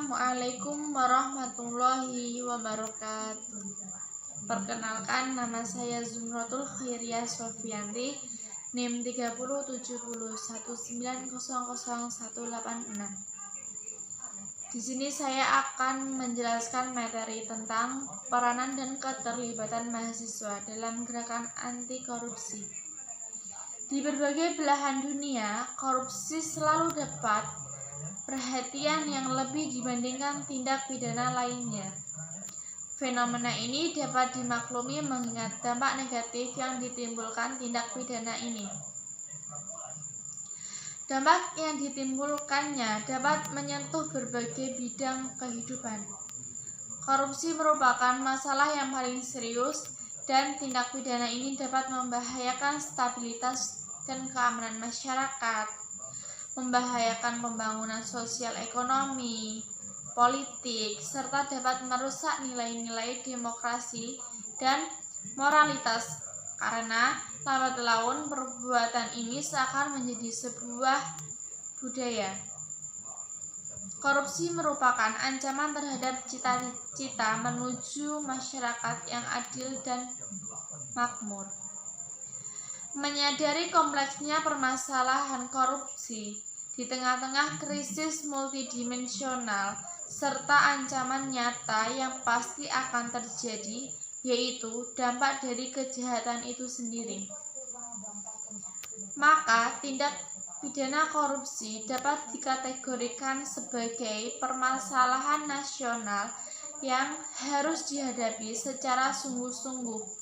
Assalamualaikum warahmatullahi wabarakatuh. Perkenalkan, nama saya Zumratul Khairiyah Sofianti, NIM 307019000186. Di sini saya akan menjelaskan materi tentang peranan dan keterlibatan mahasiswa dalam gerakan anti korupsi. Di berbagai belahan dunia, korupsi selalu dapat perhatian yang lebih dibandingkan tindak pidana lainnya. Fenomena ini dapat dimaklumi mengingat dampak negatif yang ditimbulkan tindak pidana ini. Dampak yang ditimbulkannya dapat menyentuh berbagai bidang kehidupan. Korupsi merupakan masalah yang paling serius dan tindak pidana ini dapat membahayakan stabilitas dan keamanan masyarakat, membahayakan pembangunan sosial ekonomi, politik, serta dapat merusak nilai-nilai demokrasi dan moralitas karena lambat laun perbuatan ini seakan menjadi sebuah budaya. Korupsi merupakan ancaman terhadap cita-cita menuju masyarakat yang adil dan makmur. Menyadari kompleksnya permasalahan korupsi di tengah-tengah krisis multidimensional serta ancaman nyata yang pasti akan terjadi, yaitu dampak dari kejahatan itu sendiri. Maka tindak pidana korupsi dapat dikategorikan sebagai permasalahan nasional yang harus dihadapi secara sungguh-sungguh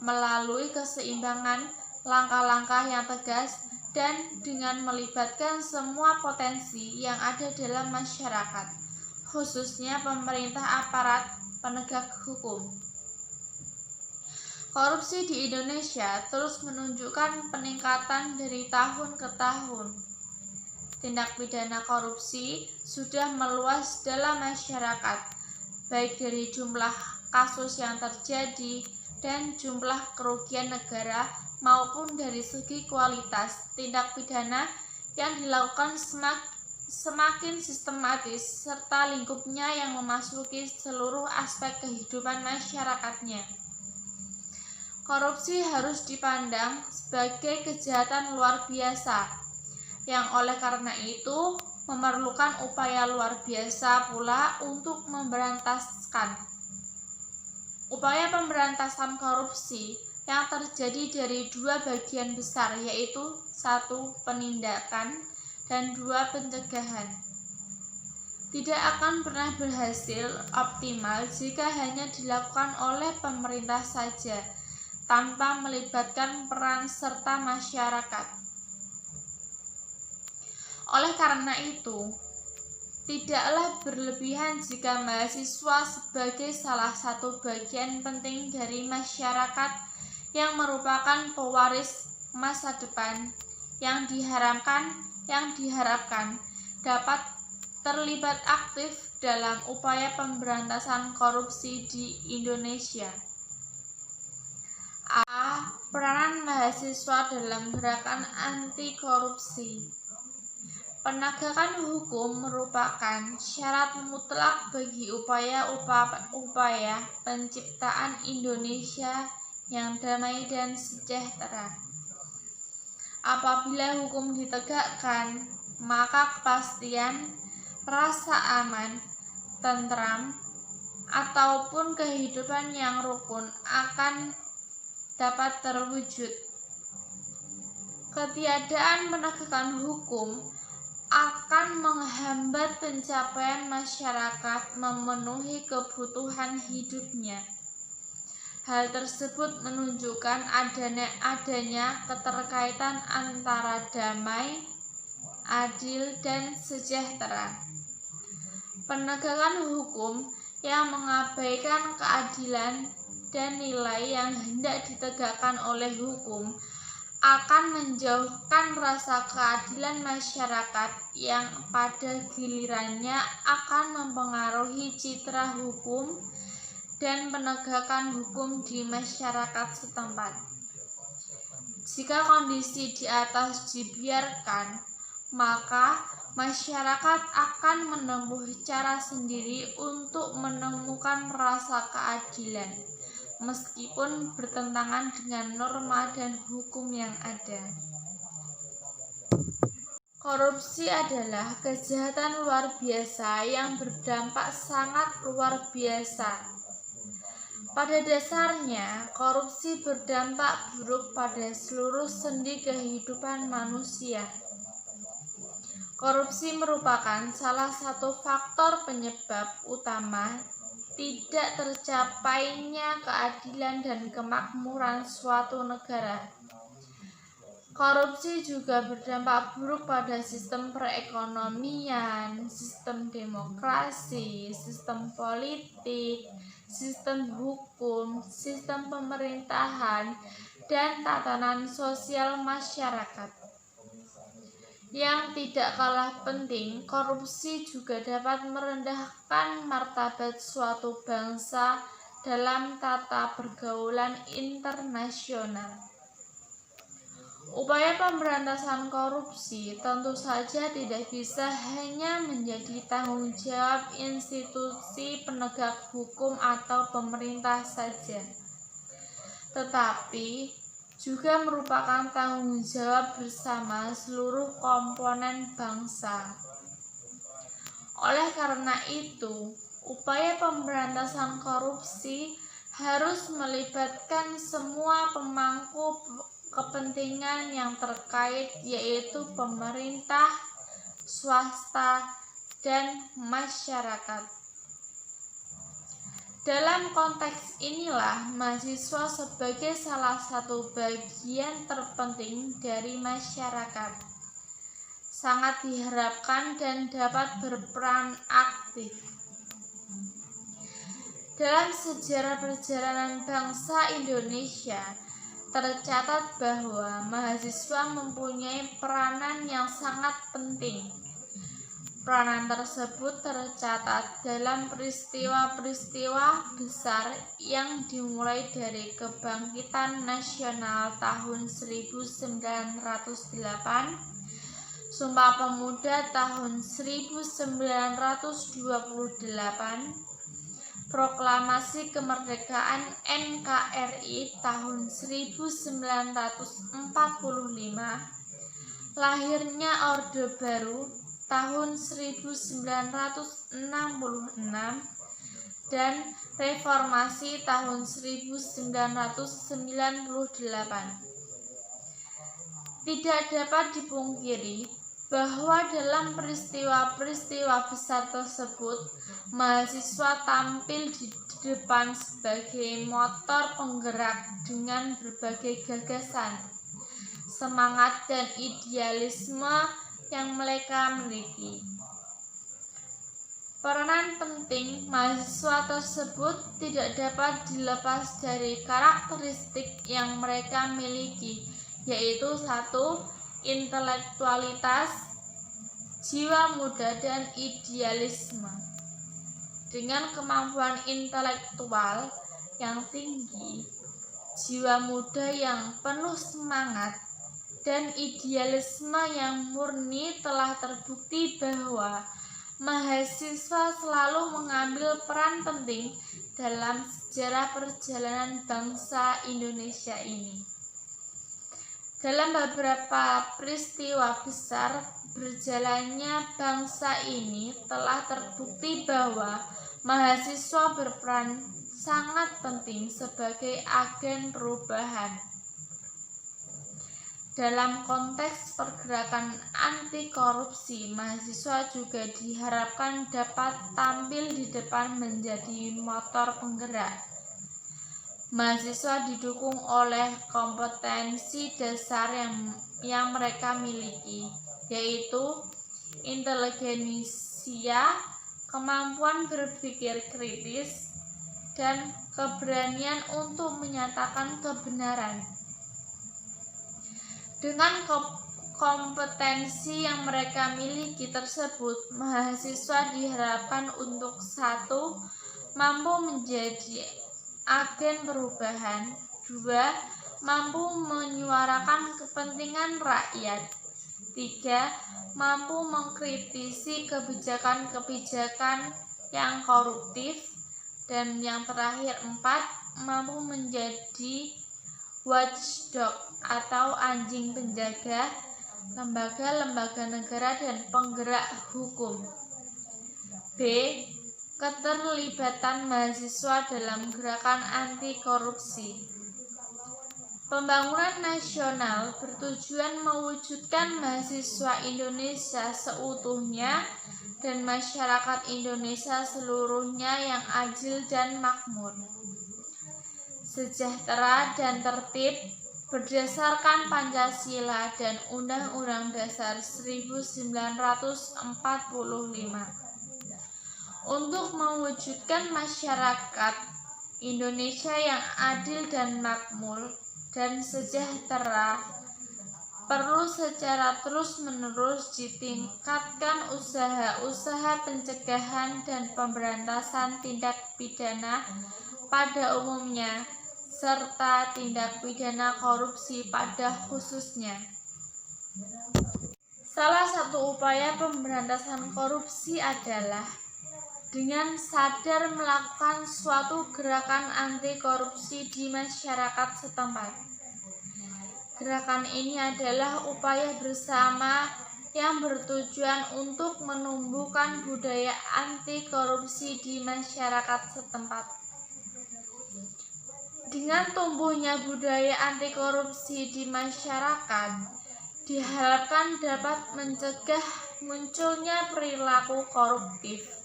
melalui keseimbangan langkah-langkah yang tegas dan dengan melibatkan semua potensi yang ada dalam masyarakat, khususnya pemerintah aparat penegak hukum. Korupsi di Indonesia terus menunjukkan peningkatan dari tahun ke tahun. Tindak pidana korupsi sudah meluas dalam masyarakat, baik dari jumlah kasus yang terjadi dan jumlah kerugian negara maupun dari segi kualitas tindak pidana yang dilakukan semakin sistematis serta lingkupnya yang memasuki seluruh aspek kehidupan masyarakatnya. Korupsi harus dipandang sebagai kejahatan luar biasa yang oleh karena itu memerlukan upaya luar biasa pula untuk memberantaskan. Upaya pemberantasan korupsi yang terjadi dari dua bagian besar, yaitu 1. Penindakan dan 2. Pencegahan. Tidak akan pernah berhasil optimal jika hanya dilakukan oleh pemerintah saja tanpa melibatkan peran serta masyarakat. Oleh karena itu, tidaklah berlebihan jika mahasiswa sebagai salah satu bagian penting dari masyarakat yang merupakan pewaris masa depan yang diharapkan dapat terlibat aktif dalam upaya pemberantasan korupsi di Indonesia. A. Peranan mahasiswa dalam gerakan anti korupsi. Penegakan hukum merupakan syarat mutlak bagi upaya penciptaan Indonesia yang damai dan sejahtera. Apabila hukum ditegakkan, maka kepastian, rasa aman, tentram, ataupun kehidupan yang rukun akan dapat terwujud. Ketiadaan penegakan hukum akan menghambat pencapaian masyarakat memenuhi kebutuhan hidupnya. Hal tersebut menunjukkan adanya keterkaitan antara damai, adil, dan sejahtera. Penegakan hukum yang mengabaikan keadilan dan nilai yang hendak ditegakkan oleh hukum akan menjauhkan rasa keadilan masyarakat yang pada gilirannya akan mempengaruhi citra hukum dan penegakan hukum di masyarakat setempat. Jika kondisi di atas dibiarkan, maka masyarakat akan menempuh cara sendiri untuk menemukan rasa keadilan, meskipun bertentangan dengan norma dan hukum yang ada. Korupsi adalah kejahatan luar biasa yang berdampak sangat luar biasa. Pada dasarnya, korupsi berdampak buruk pada seluruh sendi kehidupan manusia. Korupsi merupakan salah satu faktor penyebab utama tidak tercapainya keadilan dan kemakmuran suatu negara. Korupsi juga berdampak buruk pada sistem perekonomian, sistem demokrasi, sistem politik, sistem hukum, sistem pemerintahan, dan tatanan sosial masyarakat. Yang tidak kalah penting, korupsi juga dapat merendahkan martabat suatu bangsa dalam tata pergaulan internasional. Upaya pemberantasan korupsi tentu saja tidak bisa hanya menjadi tanggung jawab institusi penegak hukum atau pemerintah saja, tetapi juga merupakan tanggung jawab bersama seluruh komponen bangsa. Oleh karena itu, upaya pemberantasan korupsi harus melibatkan semua pemangku kepentingan yang terkait, yaitu pemerintah, swasta, dan masyarakat. Dalam konteks inilah, mahasiswa sebagai salah satu bagian terpenting dari masyarakat sangat diharapkan dan dapat berperan aktif. Dalam sejarah perjalanan bangsa Indonesia, tercatat bahwa mahasiswa mempunyai peranan yang sangat penting. Peranan tersebut tercatat dalam peristiwa-peristiwa besar yang dimulai dari Kebangkitan Nasional tahun 1908, Sumpah Pemuda tahun 1928, Proklamasi Kemerdekaan NKRI tahun 1945, lahirnya Orde Baru tahun 1966, dan Reformasi tahun 1998. Tidak dapat dipungkiri bahwa dalam peristiwa-peristiwa besar tersebut, mahasiswa tampil di depan sebagai motor penggerak dengan berbagai gagasan, semangat, dan idealisme yang mereka miliki. Peranan penting mahasiswa tersebut tidak dapat dilepas dari karakteristik yang mereka miliki, yaitu 1. Intelektualitas, jiwa muda, dan idealisme. Dengan kemampuan intelektual yang tinggi, jiwa muda yang penuh semangat, dan idealisme yang murni, telah terbukti bahwa mahasiswa selalu mengambil peran penting dalam sejarah perjalanan bangsa Indonesia ini. Dalam beberapa peristiwa besar berjalannya bangsa ini telah terbukti bahwa mahasiswa berperan sangat penting sebagai agen perubahan. Dalam konteks pergerakan anti korupsi, mahasiswa juga diharapkan dapat tampil di depan menjadi motor penggerak. Mahasiswa didukung oleh kompetensi dasar yang mereka miliki, yaitu intelijensia, kemampuan berpikir kritis, dan keberanian untuk menyatakan kebenaran. Dengan kompetensi yang mereka miliki tersebut, mahasiswa diharapkan untuk 1. Mampu menjadi agen perubahan, 2. Mampu menyuarakan kepentingan rakyat, 3. Mampu mengkritisi kebijakan-kebijakan yang koruptif. Dan yang terakhir 4. Mampu menjadi watchdog atau anjing penjaga lembaga-lembaga negara dan penggerak hukum. B. Keterlibatan mahasiswa dalam gerakan anti korupsi. Pembangunan nasional bertujuan mewujudkan mahasiswa Indonesia seutuhnya dan masyarakat Indonesia seluruhnya yang adil dan makmur, sejahtera dan tertib berdasarkan Pancasila dan Undang-Undang Dasar 1945. Untuk mewujudkan masyarakat Indonesia yang adil dan makmur dan sejahtera, perlu secara terus-menerus ditingkatkan usaha-usaha pencegahan dan pemberantasan tindak pidana pada umumnya, serta tindak pidana korupsi pada khususnya. Salah satu upaya pemberantasan korupsi adalah dengan sadar melakukan suatu gerakan anti korupsi di masyarakat setempat. Gerakan ini adalah upaya bersama yang bertujuan untuk menumbuhkan budaya anti korupsi di masyarakat setempat. Dengan tumbuhnya budaya anti korupsi di masyarakat, diharapkan dapat mencegah munculnya perilaku koruptif.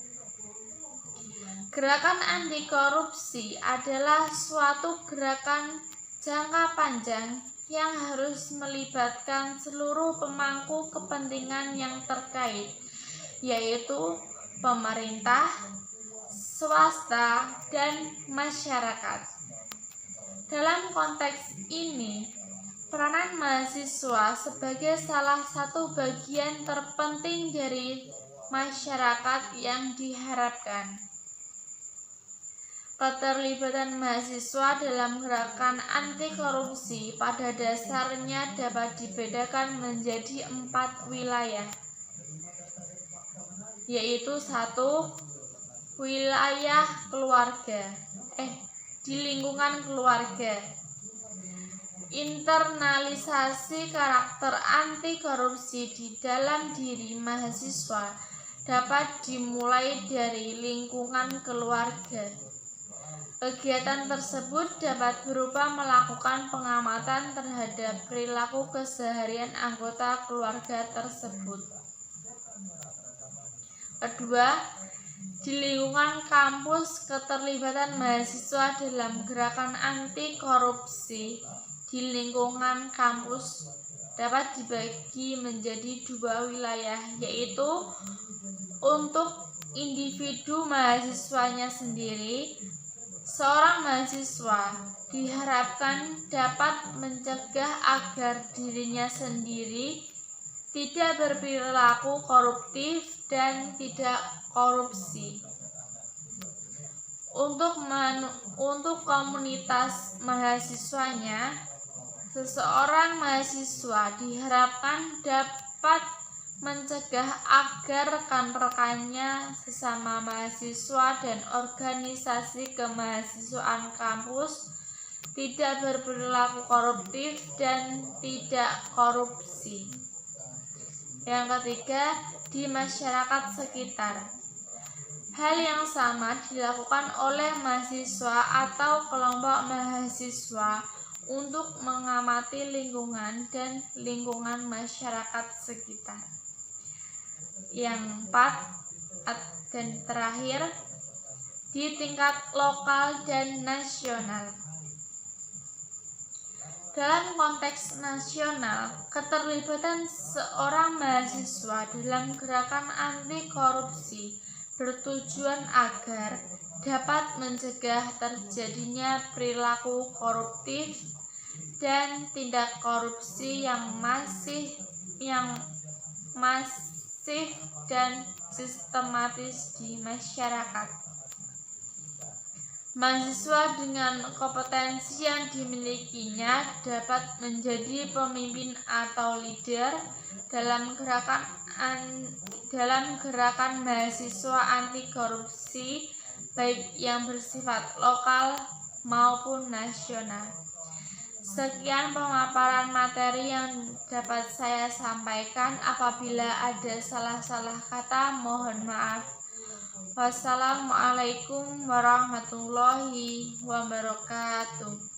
Gerakan anti korupsi adalah suatu gerakan jangka panjang yang harus melibatkan seluruh pemangku kepentingan yang terkait, yaitu pemerintah, swasta, dan masyarakat. Dalam konteks ini, peranan mahasiswa sebagai salah satu bagian terpenting dari masyarakat yang diharapkan. Keterlibatan mahasiswa dalam gerakan anti korupsi pada dasarnya dapat dibedakan menjadi 4 wilayah, yaitu 1. Wilayah keluarga, di lingkungan keluarga. Internalisasi karakter anti korupsi di dalam diri mahasiswa dapat dimulai dari lingkungan keluarga. Kegiatan tersebut dapat berupa melakukan pengamatan terhadap perilaku keseharian anggota keluarga tersebut. Kedua, di lingkungan kampus, keterlibatan mahasiswa dalam gerakan anti korupsi di lingkungan kampus dapat dibagi menjadi 2 wilayah, yaitu untuk individu mahasiswanya sendiri. Seorang mahasiswa diharapkan dapat mencegah agar dirinya sendiri tidak berperilaku koruptif dan tidak korupsi. Untuk komunitas mahasiswanya, seseorang mahasiswa diharapkan dapat mencegah agar rekan-rekannya sesama mahasiswa dan organisasi kemahasiswaan kampus tidak berperilaku koruptif dan tidak korupsi. Yang ketiga, di masyarakat sekitar. Hal yang sama dilakukan oleh mahasiswa atau kelompok mahasiswa untuk mengamati lingkungan dan lingkungan masyarakat sekitar. Yang 4 dan terakhir, di tingkat lokal dan nasional. Dalam konteks nasional, keterlibatan seorang mahasiswa dalam gerakan anti korupsi bertujuan agar dapat mencegah terjadinya perilaku koruptif dan tindak korupsi yang masif dan sistematis di masyarakat. Mahasiswa dengan kompetensi yang dimilikinya dapat menjadi pemimpin atau leader dalam gerakan mahasiswa anti korupsi, baik yang bersifat lokal maupun nasional. Sekian pemaparan materi yang dapat saya sampaikan. Apabila ada salah-salah kata, mohon maaf. Wassalamualaikum warahmatullahi wabarakatuh.